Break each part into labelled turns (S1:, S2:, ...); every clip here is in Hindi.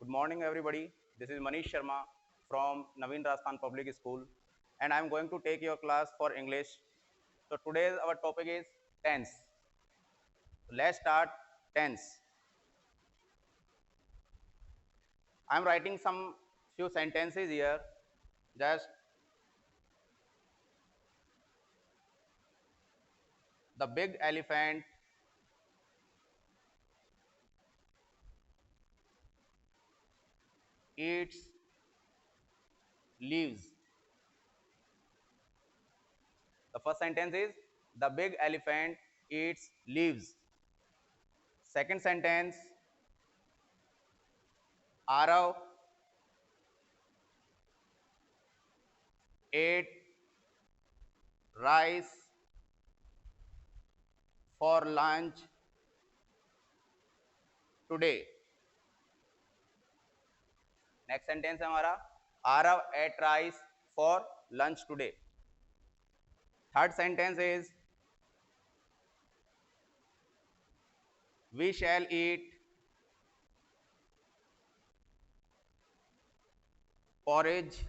S1: Good morning, everybody. This is Manish Sharma from Naveen Rajasthan Public School, and I'm going to take your class for English. So today our topic is tense. Let's start tense. I'm writing some few sentences here. Just the big elephant eats leaves. The first sentence is the big elephant eats leaves. Second sentence, Arav ate rice for lunch today. Next sentence है हमारा Aarav ate rice for lunch today. Third sentence is we shall eat porridge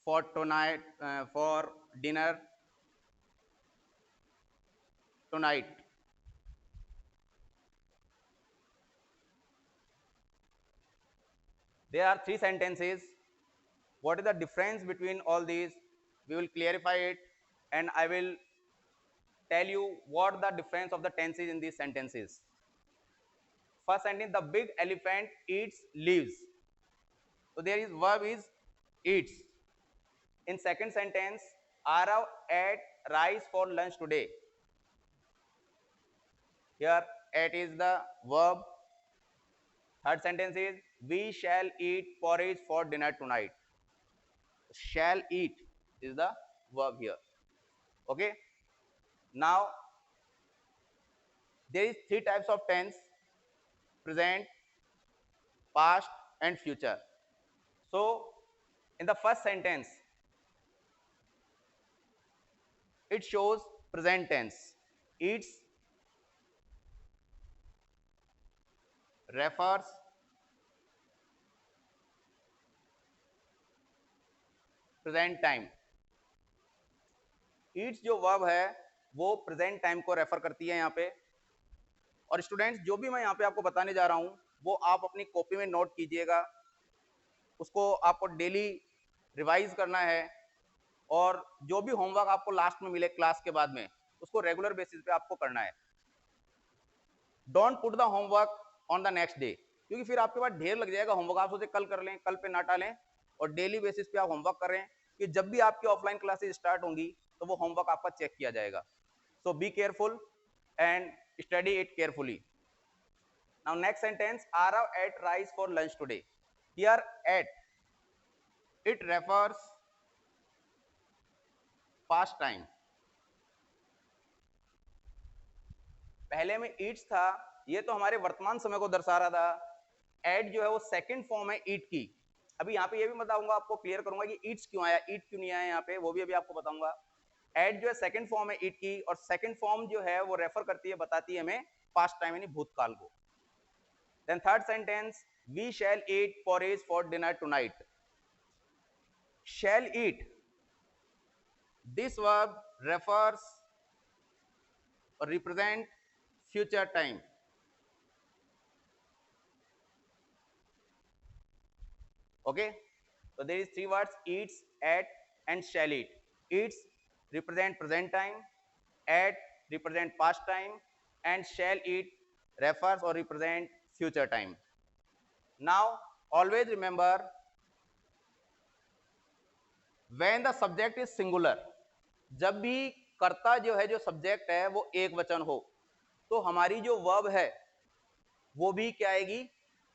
S1: for tonight for dinner tonight. There are three sentences. What is the difference between all these? We will clarify it, and I will tell you what the difference of the tenses in these sentences. First sentence, the big elephant eats leaves. So there is verb is eats. In second sentence, Arav ate rice for lunch today. Here ate is the verb. Third sentence is we shall eat porridge for dinner tonight. Shall eat is the verb here. Okay. Now there is three types of tense: present, past, and future. So in the first sentence, it shows present tense. Eats refers present time. Yeats जो वर्ब है वो प्रेजेंट टाइम को रेफर करती है यहाँ पे. और स्टूडेंट्स जो भी मैं यहाँ पे आपको बताने जा रहा हूँ वो आप अपनी कॉपी में नोट कीजिएगा. उसको आपको डेली रिवाइज करना है और जो भी होमवर्क आपको लास्ट में मिले क्लास के बाद में उसको रेगुलर बेसिस पे आपको करना है. Don't put the homework on the next day, क्योंकि फिर आपके पास ढेर लग जाएगा होमवर्क. आप सोचे कल कर लें, कल पे ना टालें, और डेली बेसिस पे आप होमवर्क करें कि जब भी आपकी ऑफलाइन क्लासेस स्टार्ट होंगी तो वो होमवर्क आपका चेक किया जाएगा. So be careful and study it carefully. Now next sentence, Arav ate rice for lunch today. Here ate, it refers past time. पहले में ईट्स था, ये तो हमारे वर्तमान समय को दर्शा रहा था. एट जो है वो सेकंड फॉर्म है ईट की. अभी यहाँ पे ये भी बताऊंगा, आपको क्लियर करूंगा कि ईट्स क्यों आया, ईट क्यों नहीं आया यहाँ पे, वो भी अभी आपको बताऊंगा. एट जो है सेकंड फॉर्म है ईट की, और सेकंड फॉर्म जो है वो रेफर करती है, बताती है हमें पास्ट टाइम यानी भूतकाल को. Then third sentence, we shall eat porridge for dinner tonight. Shall eat, this verb refers or represent future time. Okay, so there is three words: eats, ate, and shall eat. Eats represent present time, ate represent past time, and shall eat refers or represent future time. Now always remember, when the subject is singular, जब भी कर्ता जो है, जो सब्जेक्ट है वो एक वचन हो, तो हमारी जो वर्ब है वो भी क्या आएगी,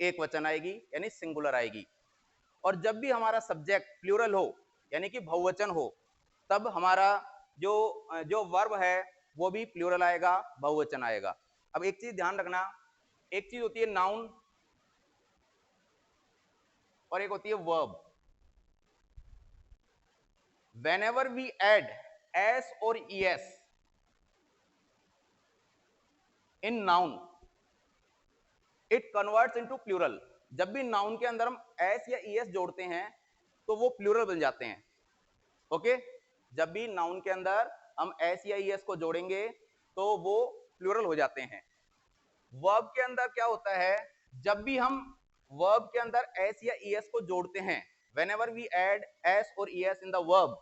S1: एक वचन आएगी यानी सिंगुलर आएगी. और जब भी हमारा सब्जेक्ट प्लूरल हो यानी कि बहुवचन हो, तब हमारा जो जो वर्ब है वो भी प्लूरल आएगा, बहुवचन आएगा. अब एक चीज ध्यान रखना, एक चीज होती है नाउन और एक होती है verb. whenever we add s or es, in noun it converts into plural. जब भी नाउन के अंदर हम एस या ईएस जोड़ते हैं तो वो प्लूरल बन जाते हैं। ओके, जब भी नाउन के अंदर हम एस या ईएस को जोड़ेंगे तो वो प्लूरल हो जाते हैं। वर्ब के अंदर क्या होता है, जब भी हम वर्ब के अंदर एस या ईएस को जोड़ते हैं, whenever we add s or es in the verb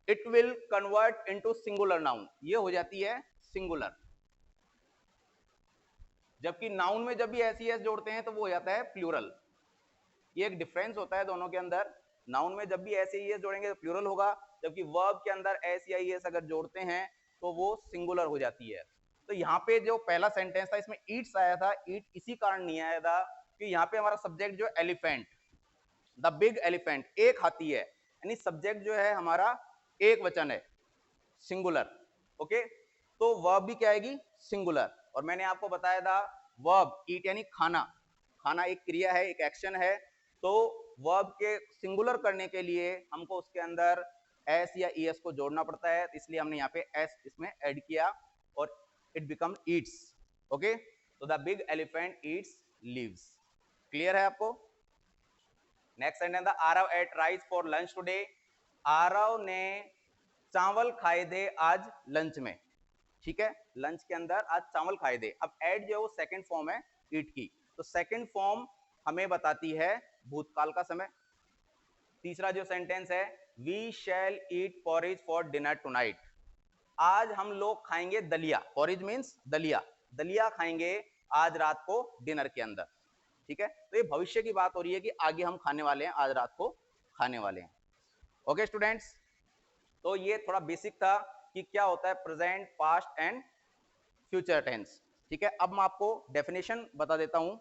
S1: it will convert into singular noun, ये हो जाती है सिंगुलर। जबकि नाउन में जब भी एस ई एस जोड़ते हैं तो वो हो जाता है प्लूरल। ये एक डिफरेंस होता है दोनों के अंदर। नाउन में जब भी एस ई एस जोड़ेंगे तो प्लूरल होगा, जबकि वर्ब के अंदर एस या ई एस अगर जोड़ते हैं तो वो सिंगुलर हो जाती है। तो यहाँ पे जो पहला सेंटेंस था इसमें ईट्स आया था, ईट इसी कारण नहीं आया था कि यहाँ पे हमारा सब्जेक्ट जो एलिफेंट, द बिग एलिफेंट, एक हाथी है, यानी सब्जेक्ट जो है हमारा एक वचन है, सिंगुलर। ओके, तो वर्ब भी क्या आएगी, सिंगुलर। और मैंने आपको बताया था वर्ब ईट यानी खाना, खाना एक क्रिया है, एक एक्शन है। तो वर्ब के सिंगुलर करने के लिए हमको उसके अंदर एस या ईएस को जोड़ना पड़ता है, इसलिए हमने यहाँ पे एस इसमें ऐड किया और इट बिकम ईट्स। ओके, तो the big elephant eats leaves. Clear है आपको? नेक्स्ट सेंटेंस था Aarav ate rice for lunch today. Aarav ने चावल खाए थे आज लंच में। ठीक है, लंच के अंदर आज चावल खाए थे। अब एड जो है वो सेकंड फॉर्म है ईट की, तो सेकंड फॉर्म हमें बताती है भूतकाल का समय। तीसरा जो सेंटेंस है we shall eat porridge for dinner tonight, आज हम लोग खाएंगे दलिया, पॉरेज मीन्स दलिया, दलिया खाएंगे आज रात को डिनर के अंदर। ठीक है, तो ये भविष्य की बात हो रही है कि आगे हम खाने वाले हैं, आज रात को खाने वाले हैं। ओके स्टूडेंट्स, तो ये थोड़ा बेसिक था कि क्या होता है present, past and future tense. ठीक है, अब मैं आपको डेफिनेशन बता देता हूं।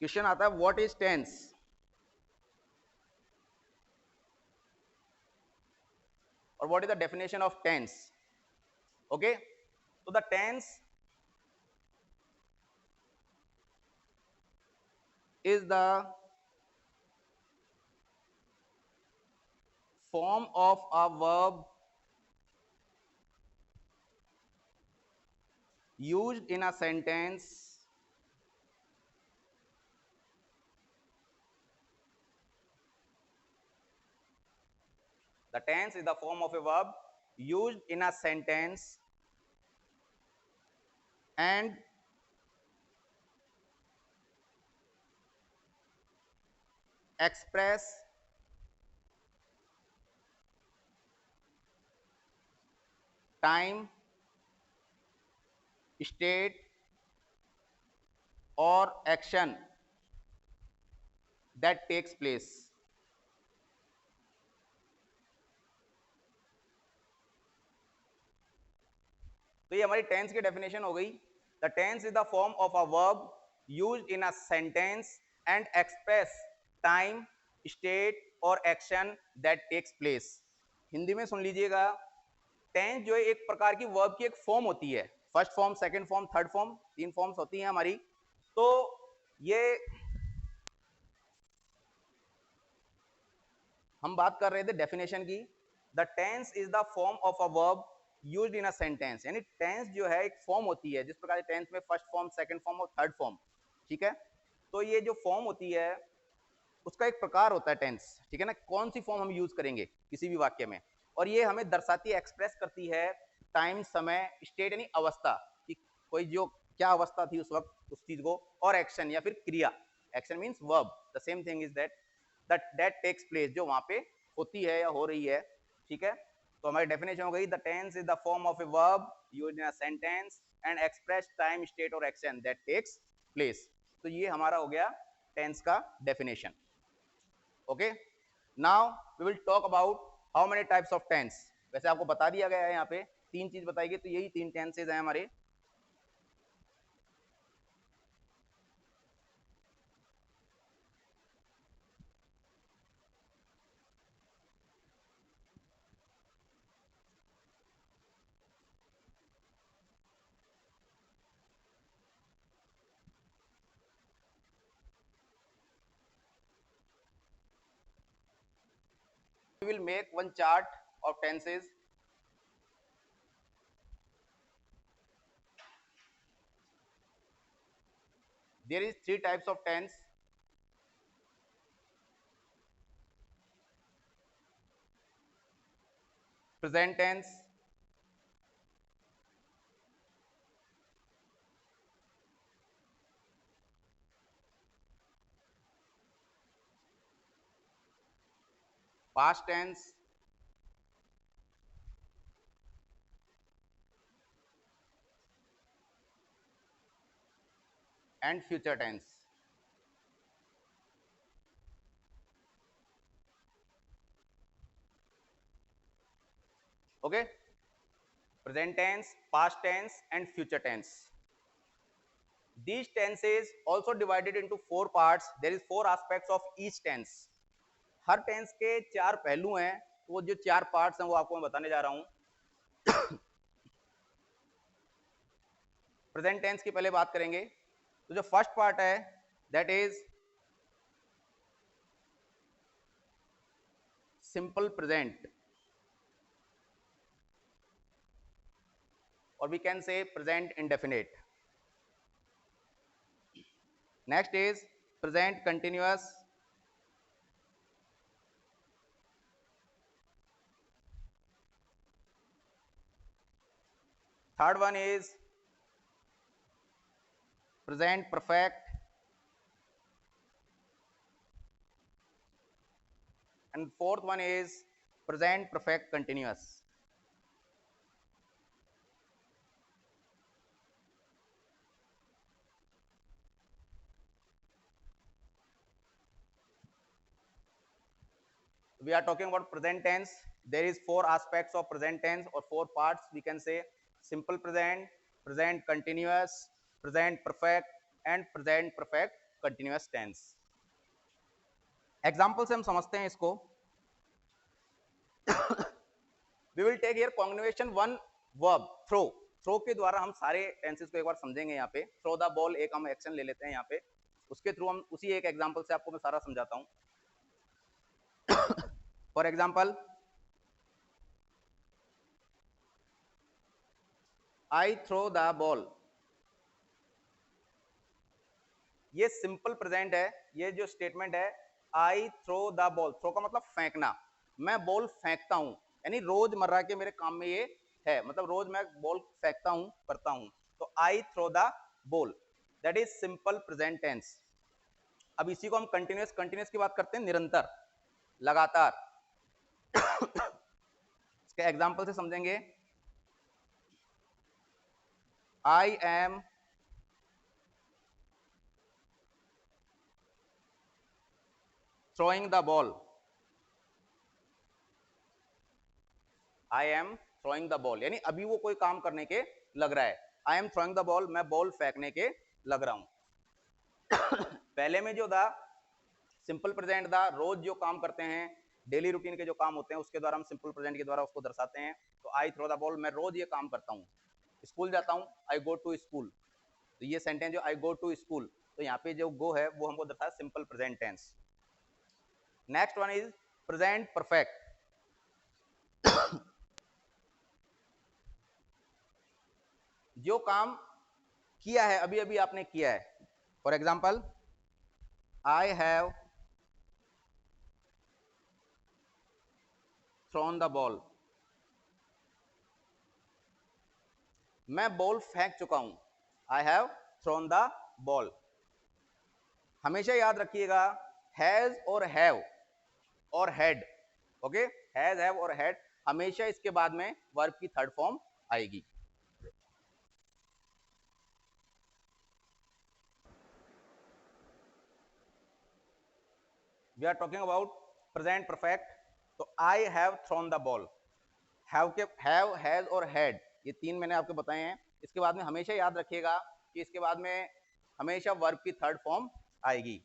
S1: क्वेश्चन आता है व्हाट इज टेंस, और what is the definition of tense. Okay, तो the tense is the form of a verb used in a sentence the tense is the form of a verb used in a sentence and express time, state or action that takes place। तो ये हमारी टेंस की डेफिनेशन हो गई। The tense is the form of a verb used in a sentence and express time, state और action that takes place. Hindi में सुन लीजिएगा, टेंस जो है एक प्रकार की वर्ब की एक फॉर्म होती है, first form, second form, third form, तीन फॉर्म्स होती हैं हमारी। तो ये हम बात कर रहे थे डेफिनेशन की। The tense is the form of a verb used in a sentence, यानी टेंस जो है एक फॉर्म होती है, जिस प्रकार टेंस में फर्स्ट फॉर्म, सेकंड फॉर्म और थर्ड फॉर्म। ठीक है, तो ये जो फॉर्म होती है उसका एक प्रकार होता है टेंस। ठीक है ना, कौन सी फॉर्म हम यूज करेंगे किसी भी वाक्य में, और ये हमें दर्शाती है, एक्सप्रेस करती है टाइम, समय, स्टेट यानी अवस्था, कि कोई जो क्या अवस्था थी उस वक्त उस चीज को, और एक्शन या फिर क्रिया, action means verb, the same thing is that takes place, जो वहां पे होती है या हो रही है। ठीक है, तो हमारी डेफिनेशन हो गई the tense is the form of a verb used in a sentence and express time, state और एक्शन दैट टेक्स प्लेस। तो ये हमारा हो गया टेंस का definition. Okay, now we will talk about how many types of tense. वैसे आपको बता दिया गया है यहाँ पे, तीन चीज बताई गई, तो यही तीन टेंसेज हैं हमारे। We will make one chart of tenses there is three types of tense. Present tense, past tense, and future tense. Okay, present tense, past tense, and future tense. These tenses also divided into four parts. There is four aspects of each tense. हर टेंस के चार पहलू हैं, तो वो जो चार पार्ट्स हैं वो आपको मैं बताने जा रहा हूं. प्रेजेंट टेंस की पहले बात करेंगे. तो जो फर्स्ट पार्ट है that is simple present, or we can say present indefinite. Next is present continuous. Third one is present perfect. And fourth one is present perfect continuous. We are talking about present tense. There is four aspects of present tense, or four parts we can say: simple present, present continuous, present perfect, and present perfect continuous tense. Example से हम समझते हैं इसको. We will take here conjugation one verb throw. Throw के द्वारा हम सारे टेंसेस को एक बार समझेंगे. यहाँ पे थ्रो द बॉल एक हम एक्शन ले लेते हैं यहाँ पे. उसके थ्रू हम उसी एक एग्जाम्पल से आपको मैं सारा समझाता हूँ. For example, I throw the ball. ये सिंपल प्रेजेंट है. ये जो स्टेटमेंट है I throw the ball, throw का मतलब फेंकना. मैं बॉल फेंकता हूं, यानी रोजमर्रा के मेरे काम में ये है, मतलब रोज मैं बॉल फेंकता हूं, करता हूं. तो I throw the ball, that is simple present tense. अब इसी को हम कंटिन्यूअस, कंटिन्यूअस की बात करते हैं, निरंतर, लगातार. इसके एग्जांपल से समझेंगे. I am throwing the ball. I am throwing the ball, यानी अभी वो कोई काम करने के लग रहा है. I am throwing the ball, मैं बॉल फेंकने के लग रहा हूं. पहले में जो था सिंपल प्रेजेंट था, रोज जो काम करते हैं, डेली रूटीन के जो काम होते हैं, उसके द्वारा हम सिंपल प्रेजेंट के द्वारा उसको दर्शाते हैं. तो आई थ्रो द बॉल, मैं रोज ये काम करता हूँ. स्कूल जाता हूँ, आई गो टू स्कूल. तो ये सेंटेंस जो आई गो टू स्कूल, तो यहाँ पे जो गो है वो हमको दर्शाता है simple present tense. Next one is present perfect. जो काम किया है, अभी अभी आपने किया है. For example, I have thrown the ball. मैं बॉल फेंक चुका हूं. I have thrown the ball. हमेशा याद रखिएगा, हैज और हैव और हैड, ओके, हैज, हैव और हैड, हमेशा इसके बाद में वर्ब की थर्ड फॉर्म आएगी. We are talking about present perfect. तो I have thrown the ball. Have के हैव, हैज और हैड, ये तीन मैंने आपको बताए हैं. इसके बाद में हमेशा याद रखिएगा कि इसके बाद में हमेशा वर्ब की थर्ड फॉर्म आएगी.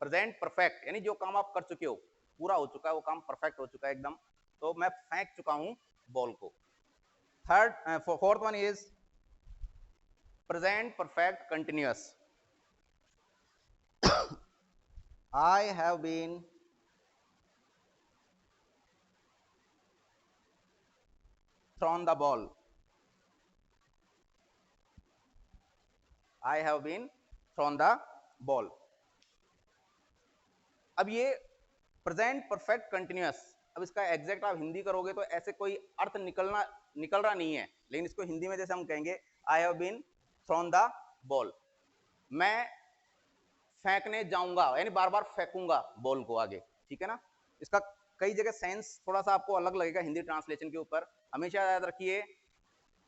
S1: प्रेजेंट परफेक्ट यानी जो काम आप कर चुके हो, पूरा हो चुका है, वो काम परफेक्ट हो चुका है एकदम. तो मैं फेंक चुका हूं बॉल को. Third, fourth one is present perfect continuous. I have been thrown the ball. I have been thrown the ball. अब ये प्रेजेंट परफेक्ट कंटिन्यूअस, अब इसका एग्जैक्ट आप हिंदी करोगे तो ऐसे कोई अर्थ निकल रहा नहीं है, लेकिन इसको हिंदी में जैसे हम कहेंगे I have been thrown the ball, मैं फेंकने जाऊंगा यानी बार बार फेंकूंगा बॉल को आगे, ठीक है ना। इसका कई जगह सेंस थोड़ा सा आपको अलग लगेगा हिंदी ट्रांसलेशन के ऊपर, हमेशा याद रखिए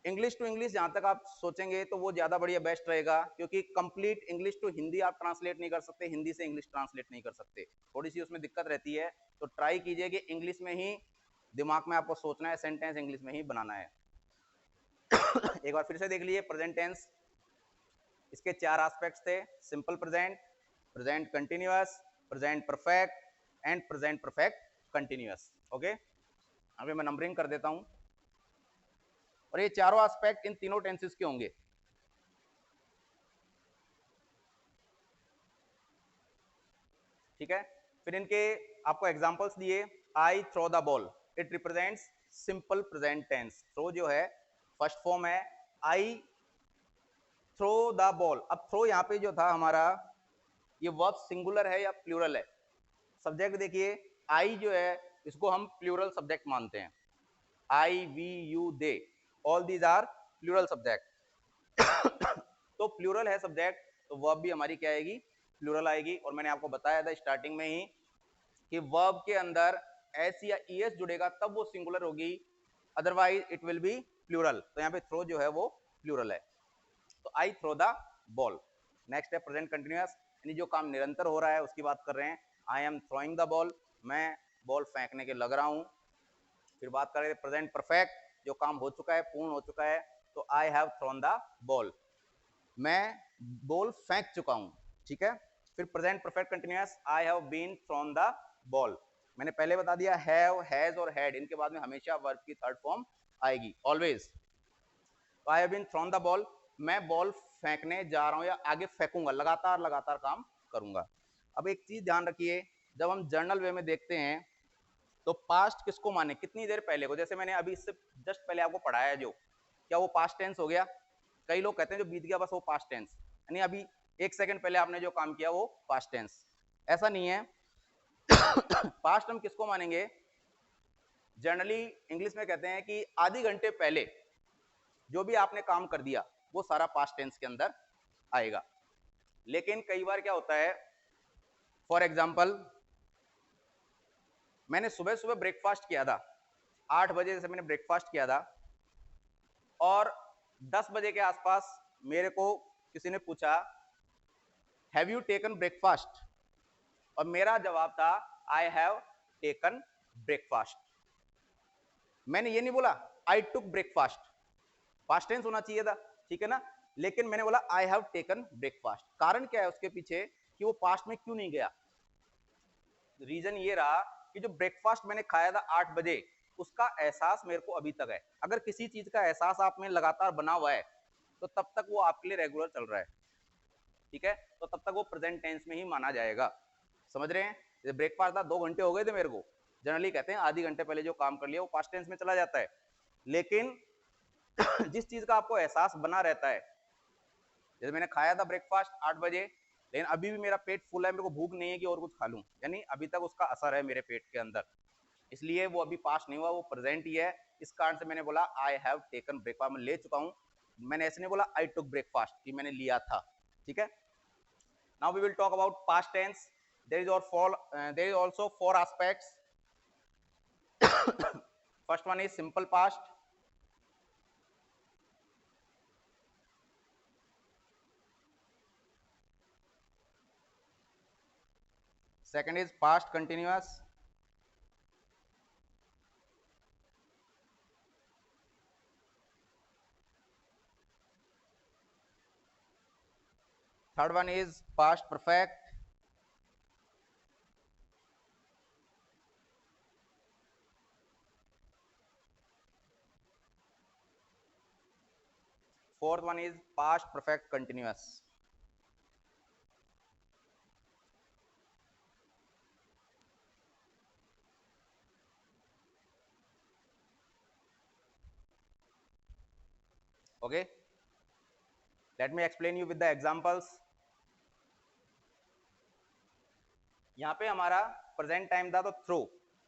S1: इंग्लिश टू इंग्लिश जहां तक आप सोचेंगे तो वो ज्यादा बढ़िया बेस्ट रहेगा, क्योंकि कंप्लीट इंग्लिश टू हिंदी आप ट्रांसलेट नहीं कर सकते, हिंदी से इंग्लिश ट्रांसलेट नहीं कर सकते, थोड़ी सी उसमें दिक्कत रहती है। तो ट्राई कीजिए कि इंग्लिश में ही दिमाग में आपको सोचना है, सेंटेंस इंग्लिश में ही बनाना है। एक बार फिर से देख लीजिए प्रेजेंट टेंस, इसके चार एस्पेक्ट्स थे, simple present, present continuous, present perfect and present perfect continuous. Okay, अभी मैं नंबरिंग कर देता हूं, और ये चारों एस्पेक्ट इन तीनों टेंसेस के होंगे। ठीक है, फिर इनके आपको एग्जांपल्स दिए, I throw the ball, it represents simple present tense, throw जो है फर्स्ट फॉर्म है, आई थ्रो द बॉल। अब थ्रो यहाँ पे जो था हमारा, ये वर्ब सिंगुलर है या प्लूरल है? सब्जेक्ट देखिए, आई जो है इसको हम प्लूरल सब्जेक्ट मानते हैं, I we you they, all these are plural subject. तो प्लूरल है सब्जेक्ट, तो वर्ब भी हमारी क्या आएगी, प्लूरल आएगी। और मैंने आपको बताया था स्टार्टिंग में ही कि वर्ब के अंदर एस या ईएस जुड़ेगा तब वो सिंगुलर होगी, otherwise it will be plural. तो यहाँ पे थ्रो जो है वो प्लूरल है, तो I throw the ball. Next है प्रेजेंट कंटिन्यूअस, यानी जो काम निरंतर हो रहा है उसकी बात कर रहे हैं, आई एम थ्रोइंग द बॉल, मैं बॉल फेंकने के लग रहा हूं। फिर बात कर रहे हैं प्रेजेंट परफेक्ट, जो काम हो चुका है, पूर्ण हो चुका है, तो I have thrown the ball, मैं बॉल फेंक चुका हूं, ठीक है। फिर present perfect continuous, I have been thrown the ball, मैंने पहले बता दिया हैव, हैज और हैड, इनके बाद में हमेशा वर्ब की थर्ड फॉर्म आएगी ऑलवेज। तो I have been thrown the ball, मैं बॉल फेंकने जा रहा हूं या आगे फेंकूंगा, लगातार लगातार काम करूंगा। अब एक चीज ध्यान रखिए, जब हम जर्नल वे में देखते हैं तो पास्ट किसको माने, कितनी देर पहले को, जैसे मैंने अभी इससे जस्ट पहले आपको पढ़ाया जो, क्या वो पास्ट टेंस हो गया? कई लोग कहते हैं जो बीत गया बस वो पास्ट टेंस, यानी अभी एक सेकंड पहले आपने जो काम किया वो पास्ट टेंस, ऐसा नहीं है। पास्ट हम किसको मानेंगे, जनरली इंग्लिश में कहते हैं कि आधी घंटे पहले जो भी आपने काम कर दिया वो सारा पास्ट टेंस के अंदर आएगा। लेकिन कई बार क्या होता है, फॉर एग्जाम्पल मैंने सुबह सुबह ब्रेकफास्ट किया था, 8 बजे से मैंने ब्रेकफास्ट किया था, और 10 बजे के आसपास मेरे को किसी ने पूछा हैव यू टेकन ब्रेकफास्ट, और मेरा जवाब था आई हैव टेकन ब्रेकफास्ट। मैंने ये नहीं बोला आई टुक ब्रेकफास्ट, पास्ट टेंस होना चाहिए था, ठीक है ना, लेकिन मैंने बोला आई हैव टेकन ब्रेकफास्ट। कारण क्या है उसके पीछे कि वो पास्ट में क्यों नहीं गया? रीजन ये रहा कि जो ब्रेकफास्ट मैंने खाया था 8 बजे, उसका एहसास मेरे को अभी तक है। अगर किसी चीज का एहसास आप में लगातार बना हुआ है तो तब तक वो आपके लिए रेगुलर चल रहा है, ठीक है, तो तब तक वो प्रेजेंट टेंस में ही माना जाएगा। समझ रहे हैं? जैसे ब्रेकफास्ट था 2 घंटे हो गए थे मेरे को, जनरली कहते हैं आधी घंटे पहले जो काम कर लिया वो पास्ट टेंस में चला जाता है। लेकिन जिस चीज का आपको एहसास बना रहता है, जैसे मैंने खाया था ब्रेकफास्ट 8 बजे, लेकिन अभी भी मेरा पेट फुल है, मेरे को भूख नहीं है कि और कुछ खा लूं, यानी अभी तक उसका असर है मेरे पेट के अंदर, इसलिए वो अभी पास्ट नहीं हुआ, वो प्रेजेंट ही है। इस कारण से मैंने बोला आई हैव टेकन ब्रेकफास्ट, मैं ले चुका हूं, मैंने ऐसे नहीं बोला आई टुक ब्रेकफास्ट कि मैंने लिया था, ठीक है। Now we will talk about past tense, there is also 4 aspects. First one is simple past, second is past continuous, third one is past perfect, fourth one is past perfect continuous. Okay, let me explain you with the examples. यहाँ पे हमारा प्रेजेंट टाइम था तो थ्रू,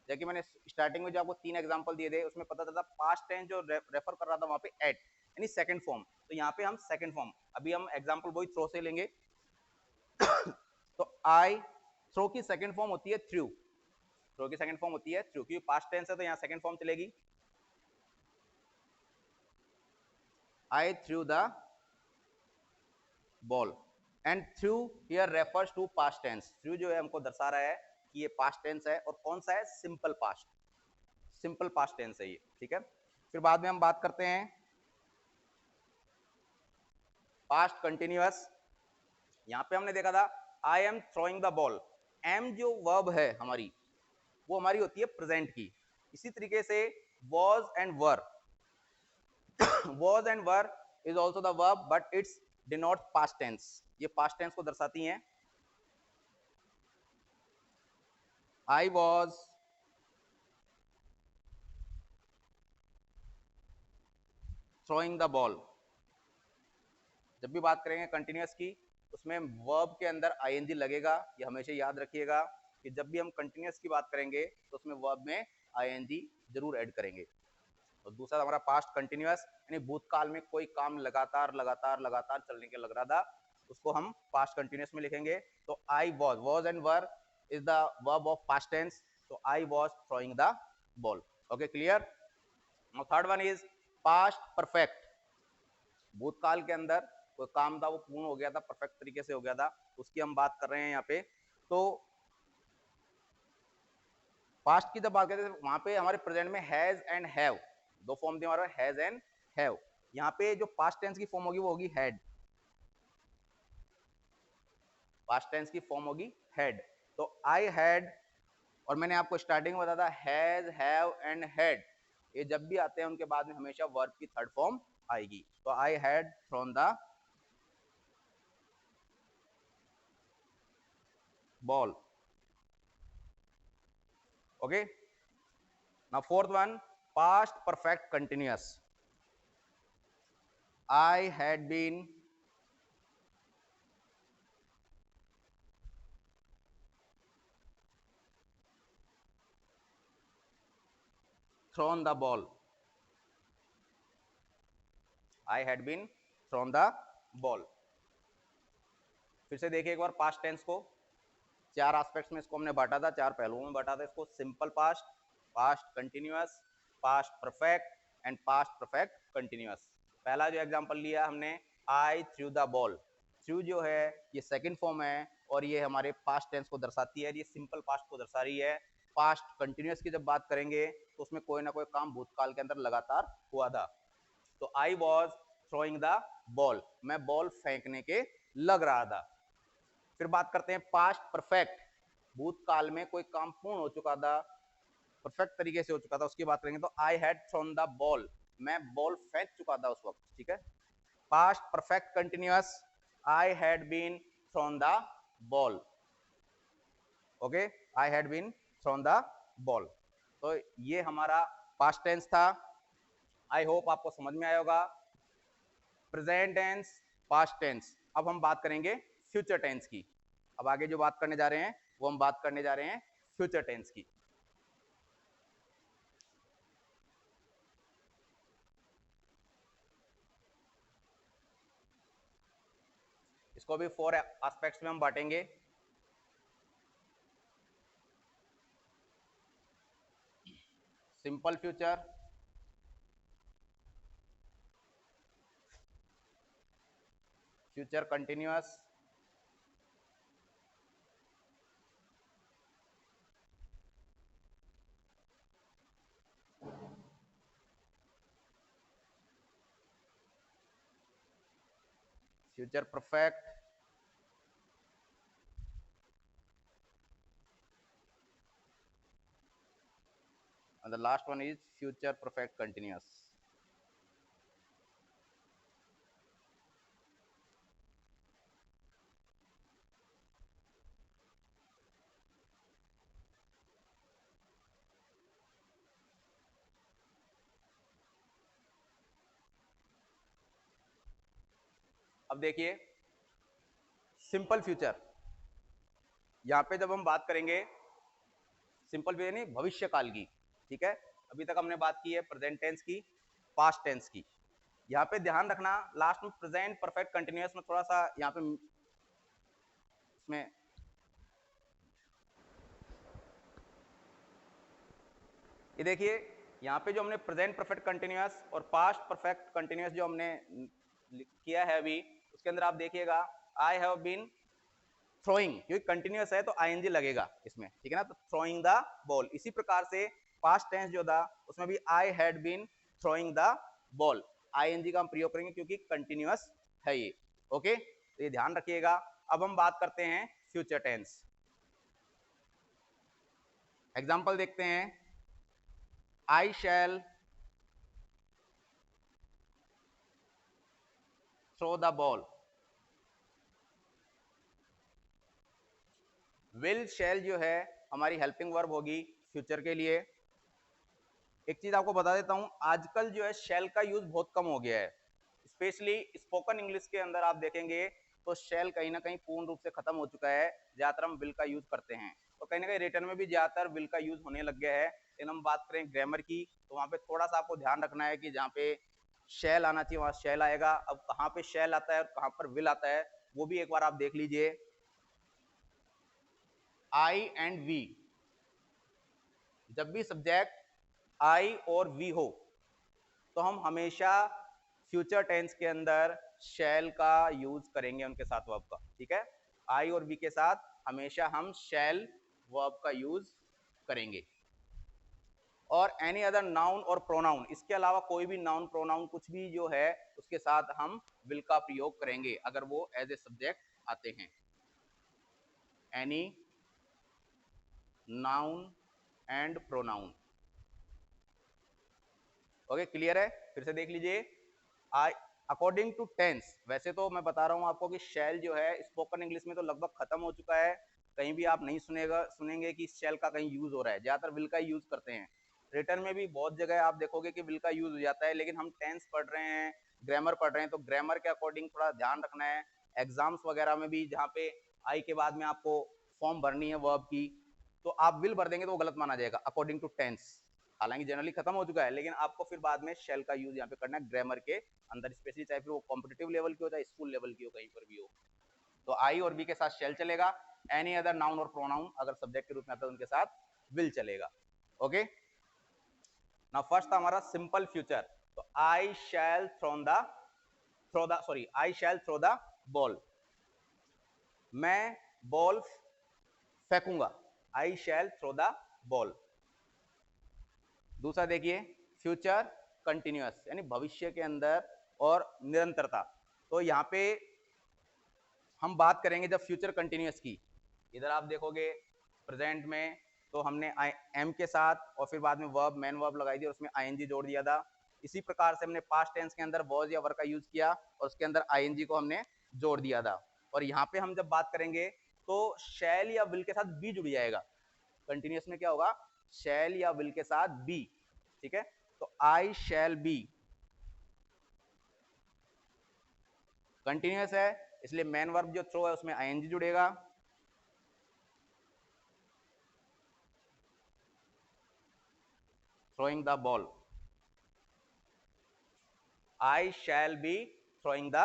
S1: जैसे मैंने स्टार्टिंग में जो आपको 3 एग्जांपल दिए थे उसमें पता चलता पास्ट टेंस जो रेफर कर रहा था वहां पे एट यानी सेकंड फॉर्म, तो यहाँ पे हम सेकंड फॉर्म, अभी हम एग्जांपल वही थ्रो से लेंगे तो आई थ्रो की सेकंड फॉर्म होती है थ्रू, थ्रो की सेकंड फॉर्म होती है थ्रू, क्योंकि पास्ट टेंस है तो यहाँ सेकंड फॉर्म चलेगी। I throw the ball and throw here refers to past tense, throw जो है हमको दर्शा रहा है कि ये पास्ट टेंस है और कौन सा है, simple past, simple past tense है ये, ठीक है। फिर बाद में हम बात करते हैं पास्ट कंटिन्यूअस। यहां पे हमने देखा था I am throwing the ball, am जो वर्ब है हमारी वो हमारी होती है प्रेजेंट की। इसी तरीके से was and were, was and were is also the verb but it's denote past tense, ये पास्ट टेंस को दर्शाती हैं। I was throwing the ball, जब भी बात करेंगे कंटिन्यूअस की उसमें वर्ब के अंदर आईएनजी लगेगा, ये हमेशा याद रखिएगा कि जब भी हम कंटिन्यूअस की बात करेंगे तो उसमें वर्ब में आईएनजी जरूर ऐड करेंगे। और दूसरा हमारा पास्ट कंटिन्यूअस यानी भूतकाल में कोई काम लगातार लगातार लगातार चलने के लग रहा था, उसको हम पास्ट कंटिन्यूअस में लिखेंगे। तो I was and were is the verb of past tense, तो I was throwing the ball. Okay clear. Now third one is past perfect, भूतकाल के अंदर कोई काम था वो पूर्ण हो गया था, परफेक्ट तरीके से हो गया था, उसकी हम बात कर रहे हैं यहाँ पे। तो पास्ट की जब बात करते हैं वहां पे हमारे प्रेजेंट में हैज एंड हैव दो फॉर्म दिए हमारे, हैज एंड हैव। यहाँ पे जो पास्ट टेंस की फॉर्म होगी वो होगी हैड, पास्ट टेंस की फॉर्म होगी हैड। तो आई हैड, और मैंने आपको स्टार्टिंग में बताया था हैज हैव एंड हैड, ये जब भी आते हैं उनके बाद में हमेशा वर्ब की थर्ड फॉर्म आएगी। तो I had thrown the ball. Okay, now fourth one, past perfect continuous, I had been thrown the ball, I had been thrown the ball। फिर से देखिए एक बार पास्ट टेंस को, चार एस्पेक्ट्स में इसको हमने बांटा था, चार पहलुओं में बांटा था इसको, simple past, past continuous, past perfect and past perfect continuous. पहला जो एग्जांपल लिया हमने आई थ्रू द बॉल, थ्रू जो है ये सेकंड फॉर्म है और ये हमारे पास्ट टेंस को दर्शाती है, ये सिंपल पास्ट को दर्शा रही है। पास्ट कंटिन्यूअस की जब बात करेंगे तो उसमें कोई ना कोई काम भूतकाल के अंदर लगातार हुआ था। तो I was throwing the ball, मैं बॉल फेंकने के लग रहा था। फिर बात करते हैं पास्ट परफेक्ट, भूतकाल में कोई काम पूर्ण हो चुका था, परफेक्ट तरीके से हो चुका था, उसकी बात करेंगे तो I had thrown the ball, मैं बॉल फेंक चुका था उस वक्त, ठीक है। Past perfect continuous, I had been thrown the ball. Okay, I had been thrown the ball. तो ये हमारा पास्ट टेंस था, आई होप आपको समझ में आया होगा। Present tense, past tense. अब हम बात करेंगे फ्यूचर टेंस की। अब आगे जो बात करने जा रहे हैं वो हम बात करने जा रहे हैं फ्यूचर टेंस की। इसको भी 4 एस्पेक्ट्स में हम बांटेंगे। Simple future, future continuous, future perfect, and the last one is future perfect continuous। अब देखिए सिंपल फ्यूचर, यहाँ पे जब हम बात करेंगे सिंपल वे नहीं, भविष्य काल की, ठीक है। अभी तक हमने बात की है प्रेजेंट टेंस की, पास्ट टेंस की। यहाँ पे ध्यान रखना लास्ट में प्रेजेंट परफेक्ट कंटिन्यूअस में थोड़ा सा यहाँ पे इसमें ये देखिए, यहाँ पे जो हमने प्रेजेंट परफेक्ट कंटिन्यूअस और पास्ट परफेक्ट कंटिन्यूअस जो हमने किया है अभी, उसके अंदर आप देखिएगा आई हैव बीन थ्रोइंग, क्योंकि कंटिन्यूअस है तो आईएनजी लगेगा इसमें, ठीक है ना। तो थ्रोइंग द बॉल, इसी प्रकार से पास्ट टेंस जो था उसमें भी I had been throwing the ball, ING का हम प्रयोग करेंगे क्योंकि कंटिन्यूअस है ये। ओके, तो ये ध्यान रखिएगा। अब हम बात करते हैं फ्यूचर टेंस। एग्जाम्पल देखते हैं, I shall throw the ball. Will shall जो है हमारी हेल्पिंग वर्ब होगी फ्यूचर के लिए। एक चीज आपको बता देता हूं, आजकल जो है शैल का यूज बहुत कम हो गया है, स्पेशली स्पोकन इंग्लिश के अंदर आप देखेंगे तो शैल कहीं ना कहीं पूर्ण रूप से खत्म हो चुका है, ज्यादातर हम विल का यूज करते हैं। तो कहीं ना कहीं रिटर्न में भी ज्यादातर विल का यूज होने लग गया है। लेकिन हम बात करें ग्रामर की तो वहां पे थोड़ा सा आपको ध्यान रखना है कि जहाँ पे शैल आना चाहिए वहां शैल आएगा। अब कहाँ पे शैल आता है और कहाँ पर विल आता है वो भी एक बार आप देख लीजिए। आई एंड वी, जब भी सब्जेक्ट आई और वी हो तो हम हमेशा फ्यूचर टेंस के अंदर शैल का यूज करेंगे उनके साथ वर्ब का, ठीक है। आई और वी के साथ हमेशा हम शैल वर्ब का यूज करेंगे। और एनी अदर नाउन और प्रोनाउन, इसके अलावा कोई भी नाउन प्रोनाउन कुछ भी जो है उसके साथ हम विल का प्रयोग करेंगे अगर वो एज ए सब्जेक्ट आते हैं। Any noun and pronoun. Okay, clear है? फिर से देख लीजिए, आई अकॉर्डिंग टू टेंस, वैसे तो मैं बता रहा हूं आपको कि शैल जो है स्पोकन इंग्लिश में तो लगभग खत्म हो चुका है, कहीं भी आप नहीं सुनेंगे कि शैल का कहीं यूज हो रहा है, ज्यादातर विल का यूज करते हैं। रिटर्न में भी बहुत जगह आप देखोगे कि विल का यूज हो जाता है, लेकिन हम टेंस पढ़ रहे हैं, ग्रामर पढ़ रहे हैं, तो ग्रामर के अकॉर्डिंग थोड़ा ध्यान रखना है। एग्जाम्स वगैरह में भी जहाँ पे आई के बाद में आपको फॉर्म भरनी है वर्ब की, तो आप विल भर देंगे तो वो गलत माना जाएगा अकॉर्डिंग टू टेंस। हालांकि जनरली खत्म हो चुका है, लेकिन आपको फिर बाद में शेल का यूज यहाँ पे करना है ग्रामर के अंदर, स्पेशली चाहे फिर वो कॉम्पिटिटिव लेवल की हो चाहे स्कूल लेवल की हो, कहीं पर भी हो। तो आई और बी के साथ शेल चलेगा, एनी अदर नाउन और प्रोनाउन अगर सब्जेक्ट के रूप में आता है उनके साथ विल चलेगा। ओके, नाउ फर्स्ट था हमारा सिंपल फ्यूचर। तो I shall I shall throw the ball, मैं बॉल फेंकूंगा, I shall throw the ball. दूसरा देखिए, फ्यूचर कंटिन्यूअस यानी भविष्य के अंदर और निरंतरता। तो यहाँ पे हम बात करेंगे जब फ्यूचर कंटिन्यूअस की, इधर आप देखोगे प्रेजेंट में तो हमने एम के साथ और फिर बाद में वर्ब मेन वर्ब लगाई दी और उसमें आईएनजी जोड़ दिया था। इसी प्रकार से हमने पास्ट टेंस के अंदर वॉज या वर का यूज किया और उसके अंदर आईएनजी को हमने जोड़ दिया था। और यहाँ पे हम जब बात करेंगे तो शैल या विल के साथ बी जुड़ जाएगा। कंटिन्यूअस में क्या होगा, शैल या विल के साथ बी, ठीक है। तो आई शैल बी कंटिन्यूअस है, इसलिए मेन वर्ब जो थ्रो है उसमें आईएनजी जुड़ेगा। Throwing the ball, I shall be throwing the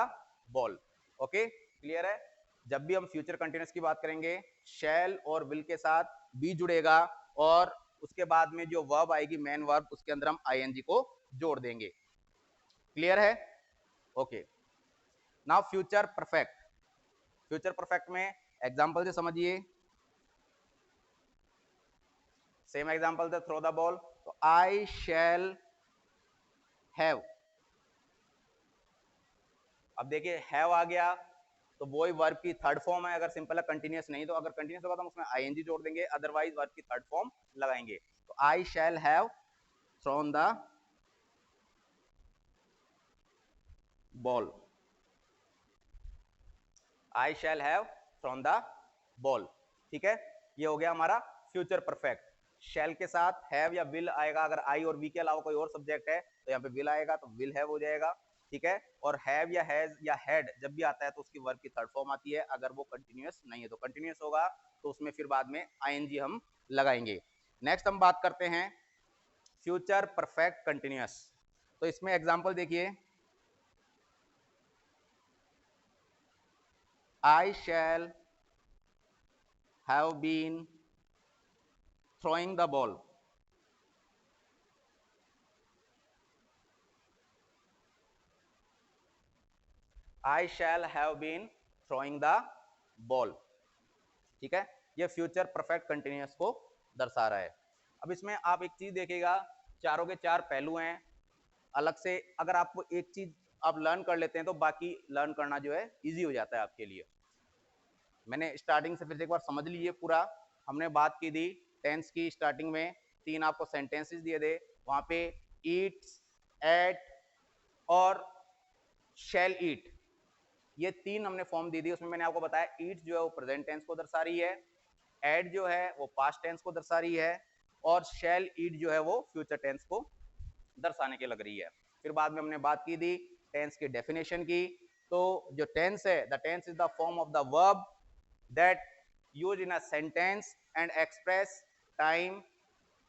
S1: ball. Okay, clear है? जब भी हम फ्यूचर कंटिन्यूअस की बात करेंगे शैल और विल के साथ बी जुड़ेगा और उसके बाद में जो वर्ब आएगी मेन वर्ब उसके अंदर हम आईएनजी को जोड़ देंगे। क्लियर है? Okay, now future perfect. Future perfect में एग्जांपल से समझिए, सेम एग्जांपल से थ्रो द बॉल। तो आई शैल हैव, अब देखिए हैव आ गया तो वो ही वर्ब की थर्ड फॉर्म है, अगर सिंपल है कंटिन्यूअस नहीं, तो अगर कंटिन्यूअस होगा तो हम उसमें आईएनजी जोड़ देंगे, अदरवाइज वर्ब की थर्ड फॉर्म लगाएंगे। तो I shall have thrown the ball, I shall have thrown the ball, ठीक है। ये हो गया हमारा फ्यूचर परफेक्ट। शैल के साथ हैव या विल आएगा, अगर आई और वी के अलावा कोई और सब्जेक्ट है तो यहाँ पे विल आएगा तो विल हैव हो जाएगा, ठीक है। और हैव या हैज या हैड जब भी आता है तो उसकी वर्ब की थर्ड फॉर्म आती है, अगर वो कंटिन्यूअस नहीं है। तो कंटिन्यूअस होगा तो उसमें फिर बाद में आईएनजी हम लगाएंगे। नेक्स्ट हम बात करते हैं फ्यूचर परफेक्ट कंटिन्यूअस। तो इसमें एग्जांपल देखिए, I shall have been throwing the ball. I shall have been throwing the ball. ठीक है, ये फ्यूचर परफेक्ट कंटिन्यूअस को दर्शा रहा है। अब इसमें आप एक चीज देखिएगा, चारों के चार पहलू हैं अलग से। अगर आपको एक चीज आप लर्न कर लेते हैं तो बाकी लर्न करना जो है इजी हो जाता है आपके लिए। मैंने स्टार्टिंग से फिर से एक बार समझ लीजिए पूरा। हमने बात की थी टेंस की, स्टार्टिंग में तीन आपको सेंटेंसेस दिए थे, वहां पे ईट्स, एट और शैल ईट, ये तीन हमने फॉर्म दी थी। उसमें मैंने आपको बताया ईट्स जो है वो प्रेजेंट टेंस को दर्शा रही है, एट जो है वो पास्ट टेंस को दर्शा रही है, और शैल ईट जो है वो फ्यूचर टेंस को दर्शाने के लग रही है। फिर बाद में हमने बात की थी टेंस की डेफिनेशन की। तो जो टेंस है, the tense is the form of the verb that use in a sentence and express time,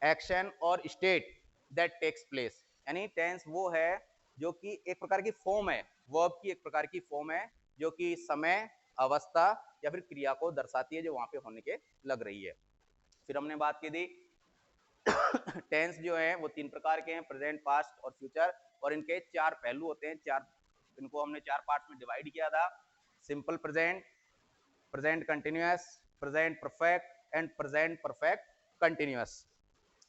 S1: action और स्टेट दैट टेक्स प्लेस। यानी टेंस वो है जो कि एक प्रकार की फॉर्म है, वर्ब की एक प्रकार की फॉर्म है जो कि समय, अवस्था या फिर क्रिया को दर्शाती है जो वहां पे होने के लग रही है। फिर हमने बात की थी टेंस जो है वो तीन प्रकार के हैं, प्रेजेंट, पास्ट और फ्यूचर, और इनके चार पहलू होते हैं। चार, इनको हमने चार पार्ट्स में डिवाइड किया था, simple present, present continuous, present perfect and present perfect continuous.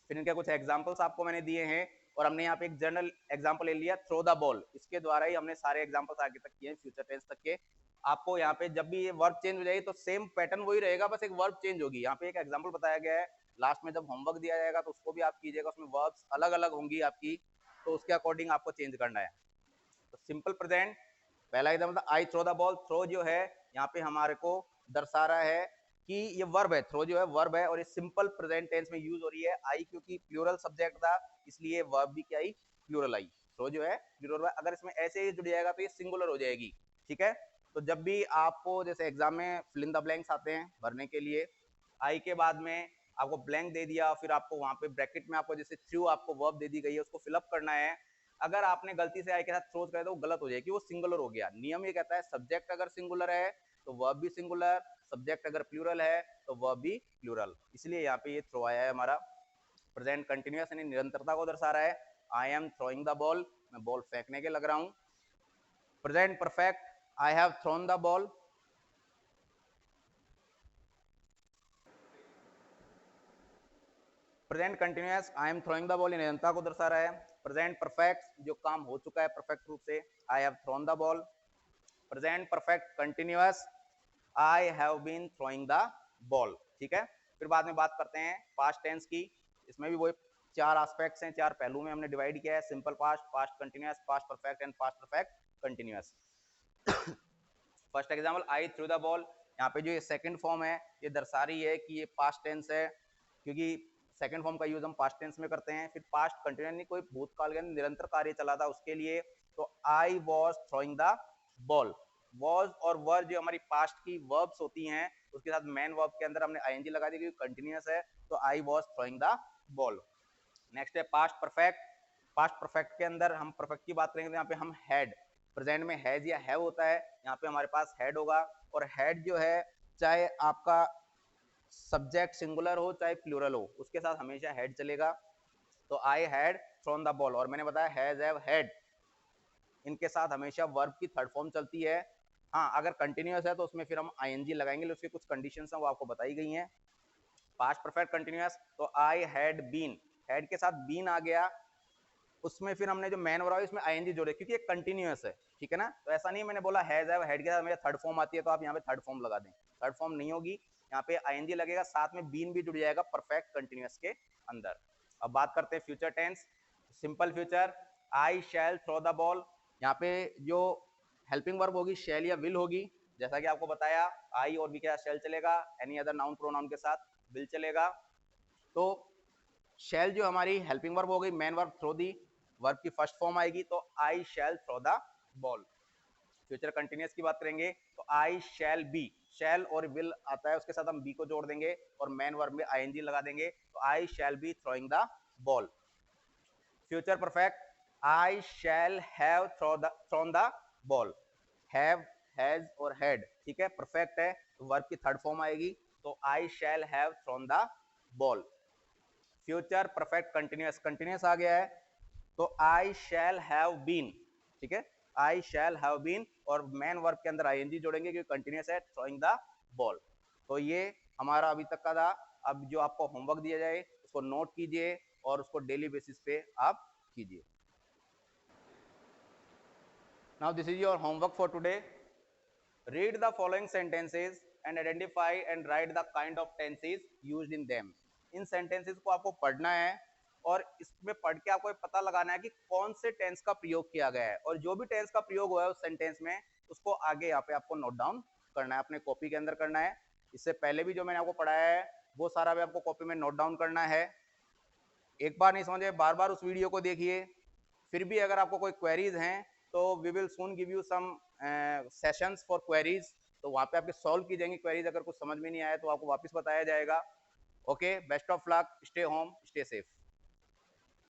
S1: फिर इनके कुछ एग्जांपल्स आपको मैंने दिए हैं, और हमने यहाँ पे एक जनरल एग्जांपल ले लिया, थ्रो द बॉल। इसके द्वारा ही हमने सारे एग्जांपल्स आगे तक किए हैं फ्यूचर टेंस तक के। आपको यहाँ पे जब भी ये वर्ब चेंज हो जाएगी तो सेम पैटर्न वही रहेगा, बस एक वर्ब चेंज होगी। यहाँ पे एक एग्जांपल बताया गया है, लास्ट में जब होमवर्क दिया जाएगा तो उसको भी आप कीजिएगा, उसमें वर्ब्स अलग अलग होंगी आपकी, तो उसके अकॉर्डिंग आपको चेंज करना है। तो सिंपल प्रेजेंट, पहला example I throw the ball. Throw जो है यहाँ पे हमारे को दर्शा रहा है कि ये वर्ब है, थ्रो जो है वर्ब है, और ये सिंपल प्रेजेंट टेंस में यूज हो रही है। आई क्योंकि प्लूरल सब्जेक्ट था इसलिए वर्ब भी क्या आई, प्लूरल आई। थ्रो जो है प्लूरल, अगर इसमें ऐसे ही जुड़ जाएगा तो ये सिंगुलर हो जाएगी। ठीक है, तो जब भी आपको जैसे एग्जाम में फिल इन द ब्लैंक्स आते हैं भरने के लिए, आई के बाद में आपको ब्लैंक दे दिया, फिर आपको वहां पे ब्रैकेट में आपको जैसे थ्रू आपको वर्ब दे दी गई है, उसको फिलअप करना है। अगर आपने गलती से आई के साथ थ्रोज करे तो वो गलत हो जाएगी, वो सिंगुलर हो गया। नियम ये कहता है सब्जेक्ट अगर सिंगुलर है तो वर्ब भी सिंगुलर, सब्जेक्ट अगर प्लूरल है तो वर्ब भी प्लूरल। इसलिए यहाँ पे ये थ्रो आया है हमारा। प्रेजेंट कंटिन्यूअस यानी निरंतरता को दर्शा रहा है, आई एम थ्रोइंग द बॉल, मैं बॉल फेंकने के लग रहा हूं। Present perfect, I have thrown the ball. Present continuous, I am throwing the ball, ये निरंतरता को दर्शा रहा है। प्रेजेंट परफेक्ट, जो काम हो चुका है परफेक्ट रूप से, I have thrown the ball. Present perfect continuous, I have been throwing the ball. ठीक है, फिर बाद में बात करते हैं पास्ट टेंस की। इसमें भी वो चार एस्पेक्ट्स हैं, चार पहलू में हमने डिवाइड किया है, simple past, past continuous, past perfect and past perfect continuous. First example, I throw the ball. यहाँ पे जो ये सेकंड फॉर्म है ये दर्शा रही है कि ये पास्ट टेंस है, क्योंकि सेकंड फॉर्म का यूज हम पास्ट टेंस में करते हैं। फिर पास्ट कंटिन्यूअस नहीं, कोई भूतकाल के निरंतर कार्य चला था उसके लिए, तो I was throwing the ball. Was और वर जो हमारी पास्ट की वर्ब्स होती हैं उसके साथ मेन वर्ब के अंदर हमने आईएनजी लगा दी क्योंकि कंटिन्यूअस है, तो I was throwing the ball. Next है पास्ट परफेक्ट। पास्ट परफेक्ट के अंदर हम परफेक्ट की बात करेंगे तो यहाँ पे हम हैड, प्रेजेंट में हैज या हैव होता है, यहाँ पे हमारे पास हैड होगा। और हैड जो है चाहे आपका सब्जेक्ट सिंगुलर हो चाहे प्लूरल हो, उसके साथ हमेशा हैड चलेगा। तो I had thrown the ball, और मैंने बताया हैज, हैव, हैड, इनके साथ हमेशा वर्ब की थर्ड फॉर्म चलती है। हाँ, अगर कंटिन्यूअस है तो उसमें फिर हम आईएनजी लगाएंगे, उसकी कुछ कंडीशंस हैं वो आपको बताई गई हैं। पास्ट परफेक्ट कंटिन्यूअस, तो आई हैड बीन, हैड के साथ बीन आ गया, उसमें फिर हमने जो मैन वर्ब है इसमें आईएनजी जोड़े क्योंकि ये कंटिन्यूअस है। ठीक है ना, तो ऐसा नहीं मैंने बोला हैज, हैव, हैड के साथ मेरा थर्ड फॉर्म आती है तो आप यहाँ पे थर्ड फॉर्म लगा दें, थर्ड फॉर्म नहीं होगी, यहाँ पे आईएनजी लगेगा, साथ में बीन भी जुड़ जाएगा परफेक्ट कंटिन्यूअस के अंदर। अब बात करते हैं future tense, simple future, I shall throw the ball. यहाँ पे जो हेल्पिंग वर्ब होगी शैल या विल होगी, जैसा कि आपको बताया आई और बी के साथ शैल चलेगा, एनी अदर नाउन प्रोनाउन के साथ विल चलेगा। तो शैल जो हमारी हेल्पिंग वर्ब हो गई, मेन वर्ब थ्रो दी, वर्ब की फर्स्ट फॉर्म आएगी तो I shall throw the ball. Future continuous की बात करेंगे तो आई शैल बी, शैल और विल आता है, उसके साथ हम बी को जोड़ देंगे और मेन वर्ब में आईएनजी लगा देंगे, तो I shall be throwing the ball. Future perfect, I shall have thrown the ball, have, has और हैड, ठीक है, परफेक्ट है तो वर्ब की थर्ड फॉर्म आएगी, तो I shall have thrown the ball. Future perfect continuous, continuous आ गया है तो आई शैल हैव बीन, ठीक है, आई शैल हैव बीन और मेन वर्ब के अंदर आईएनजी जोड़ेंगे क्योंकि कंटिन्यूस है, थ्रोइंग द बॉल। तो ये हमारा अभी तक का था। अब जो आपको होमवर्क दिया जाए उसको नोट कीजिए और उसको डेली बेसिस पे आप कीजिए। Now this is your homework for today. Read the following sentences and identify and right the kind of tenses used in them. In sentences को आपको पढ़ना है और इसमें पढ़ के आपको पता लगाना है कि कौन से टेंस का प्रयोग किया गया है, और जो भी टेंस का प्रयोग हुआ है उस सेंटेंस में उसको आगे यहाँ पे आपको नोट डाउन करना है, अपने कॉपी के अंदर करना है। इससे पहले भी जो मैंने आपको पढ़ाया है वो सारा भी आपको कॉपी में नोट डाउन करना है। एक बार नहीं समझे, बार बार उस वीडियो को देखिए। फिर भी अगर आपको कोई क्वेरीज हैं तो we will soon give you some sessions for queries, तो वहाँ पे आपके सॉल्व की जाएंगी क्वेरीज। अगर कुछ समझ में नहीं आया तो आपको वापस बताया जाएगा। Okay, best of luck, stay home, stay safe.